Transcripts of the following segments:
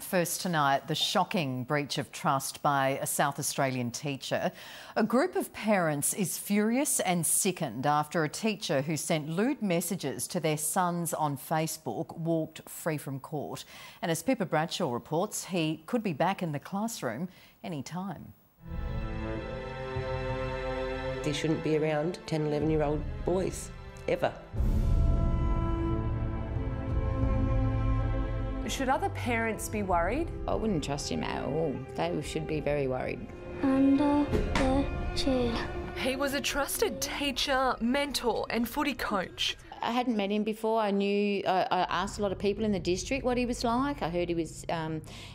First tonight, the shocking breach of trust by a South Australian teacher. A group of parents is furious and sickened after a teacher who sent lewd messages to their sons on Facebook walked free from court. And as Pippa Bradshaw reports, he could be back in the classroom any time. They shouldn't be around 10, 11-year-old boys, ever. Should other parents be worried? I wouldn't trust him at all. They should be very worried. Under the chair. He was a trusted teacher, mentor and footy coach. I hadn't met him before. I asked a lot of people in the district what he was like. I heard he was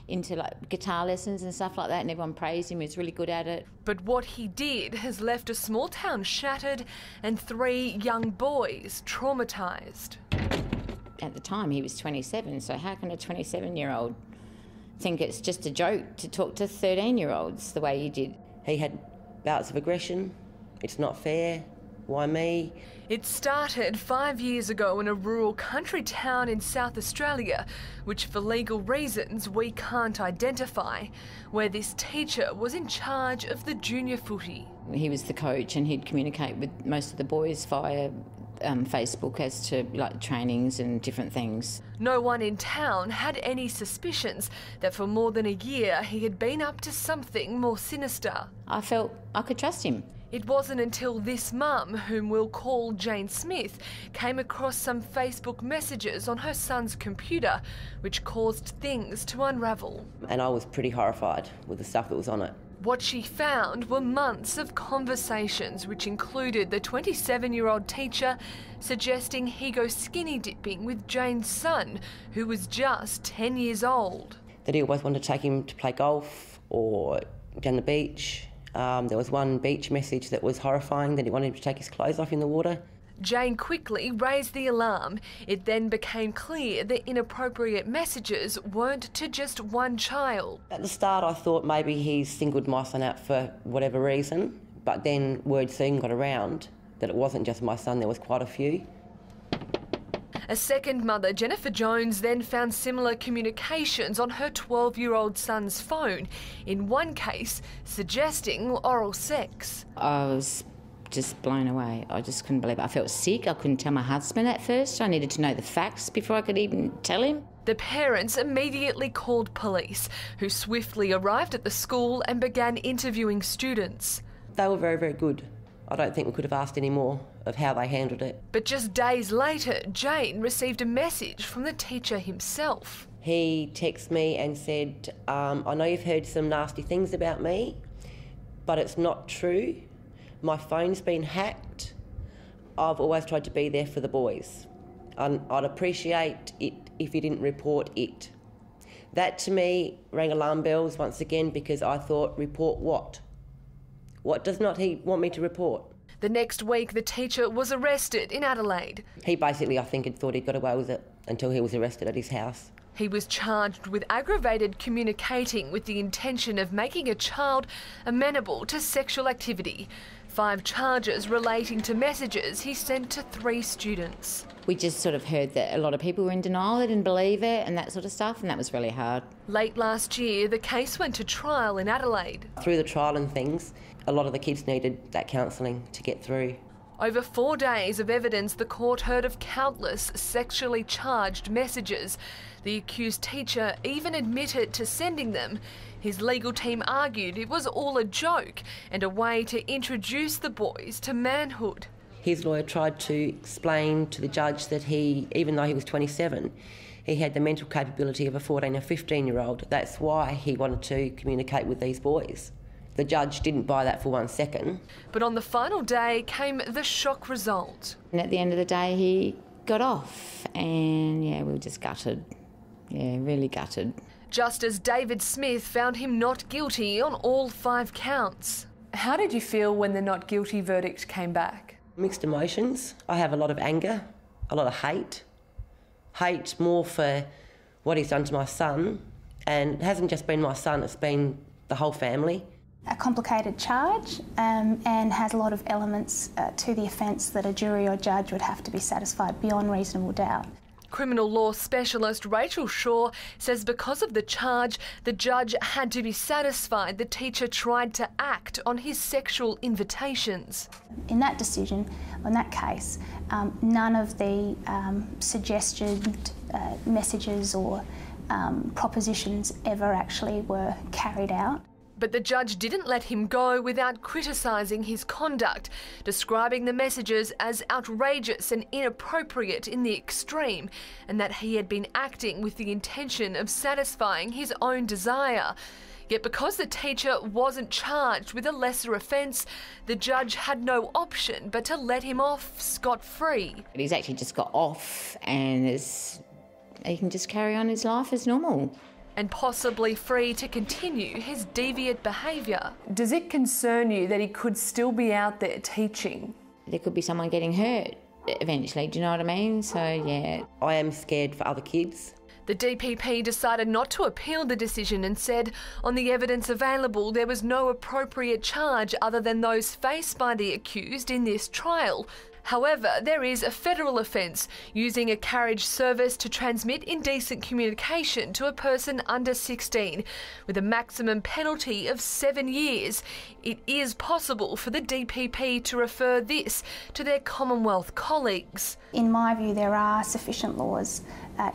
into guitar lessons and stuff like that, and everyone praised him. He was really good at it. But what he did has left a small town shattered and 3 young boys traumatised. At the time, he was 27, so how can a 27-year-old think it's just a joke to talk to 13-year-olds the way he did? He had bouts of aggression. It's not fair. Why me? It started 5 years ago in a rural country town in South Australia, which for legal reasons we can't identify, where this teacher was in charge of the junior footy. He was the coach and he'd communicate with most of the boys via Facebook as to trainings and different things. No one in town had any suspicions that for more than a year he had been up to something more sinister. I felt I could trust him. It wasn't until this mum, whom we'll call Jane Smith, came across some Facebook messages on her son's computer, which caused things to unravel. And I was pretty horrified with the stuff that was on it. What she found were months of conversations which included the 27-year-old teacher suggesting he go skinny dipping with Jane's son, who was just 10 years old. That he always wanted to take him to play golf or down the beach. There was one beach message that was horrifying, that he wanted him to take his clothes off in the water. Jane quickly raised the alarm. It then became clear the inappropriate messages weren't to just one child. At the start I thought maybe he singled my son out for whatever reason, but then word soon got around that it wasn't just my son, there was quite a few. A second mother, Jennifer Jones, then found similar communications on her 12-year-old son's phone, in one case suggesting oral sex. I was just blown away. I just couldn't believe it. I felt sick. I couldn't tell my husband at first. I needed to know the facts before I could even tell him. The parents immediately called police, who swiftly arrived at the school and began interviewing students. They were very, very good. I don't think we could have asked any more of how they handled it. But just days later, Jane received a message from the teacher himself. He texted me and said, I know you've heard some nasty things about me, but it's not true. My phone's been hacked. I've always tried to be there for the boys. I'd appreciate it if you didn't report it. That to me rang alarm bells once again, because I thought, report what? What does not he want me to report? The next week, the teacher was arrested in Adelaide. He basically, I think, had thought he'd got away with it until he was arrested at his house. He was charged with aggravated communicating with the intention of making a child amenable to sexual activity. 5 charges relating to messages he sent to 3 students. We just sort of heard that a lot of people were in denial, they didn't believe it and that sort of stuff, and that was really hard. Late last year, the case went to trial in Adelaide. Through the trial and things, a lot of the kids needed that counselling to get through. Over 4 days of evidence, the court heard of countless sexually charged messages. The accused teacher even admitted to sending them. His legal team argued it was all a joke and a way to introduce the boys to manhood. His lawyer tried to explain to the judge that he, even though he was 27, he had the mental capability of a 14 or 15-year-old. That's why he wanted to communicate with these boys. The judge didn't buy that for 1 second. But on the final day came the shock result. And at the end of the day, he got off, and yeah, we were just gutted. Yeah, really gutted. Justice David Smith found him not guilty on all 5 counts. How did you feel when the not guilty verdict came back? Mixed emotions. I have a lot of anger, a lot of hate. Hate more for what he's done to my son, and it hasn't just been my son, it's been the whole family. A complicated charge and has a lot of elements to the offence that a jury or judge would have to be satisfied beyond reasonable doubt. Criminal law specialist Rachael Shaw says because of the charge, the judge had to be satisfied the teacher tried to act on his sexual invitations. In that decision, on that case, none of the suggested messages or propositions ever actually were carried out. But the judge didn't let him go without criticising his conduct, describing the messages as outrageous and inappropriate in the extreme, and that he had been acting with the intention of satisfying his own desire. Yet because the teacher wasn't charged with a lesser offence, the judge had no option but to let him off scot-free. He's actually just got off and he can just carry on his life as normal. And possibly free to continue his deviant behaviour. Does it concern you that he could still be out there teaching? There could be someone getting hurt eventually, do you know what I mean? So, yeah. I am scared for other kids. The DPP decided not to appeal the decision and said, on the evidence available, there was no appropriate charge other than those faced by the accused in this trial. However, there is a federal offence, using a carriage service to transmit indecent communication to a person under 16, with a maximum penalty of 7 years. It is possible for the DPP to refer this to their Commonwealth colleagues. In my view, there are sufficient laws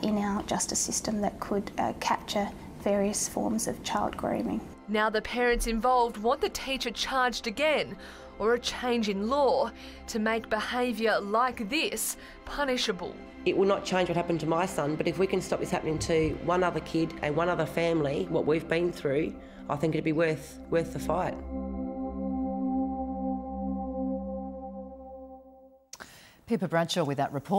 in our justice system that could capture various forms of child grooming. Now the parents involved want the teacher charged again, or a change in law to make behaviour like this punishable. It will not change what happened to my son, but if we can stop this happening to one other kid and one other family, what we've been through, I think it'd be worth the fight. Pippa Bradshaw with that report.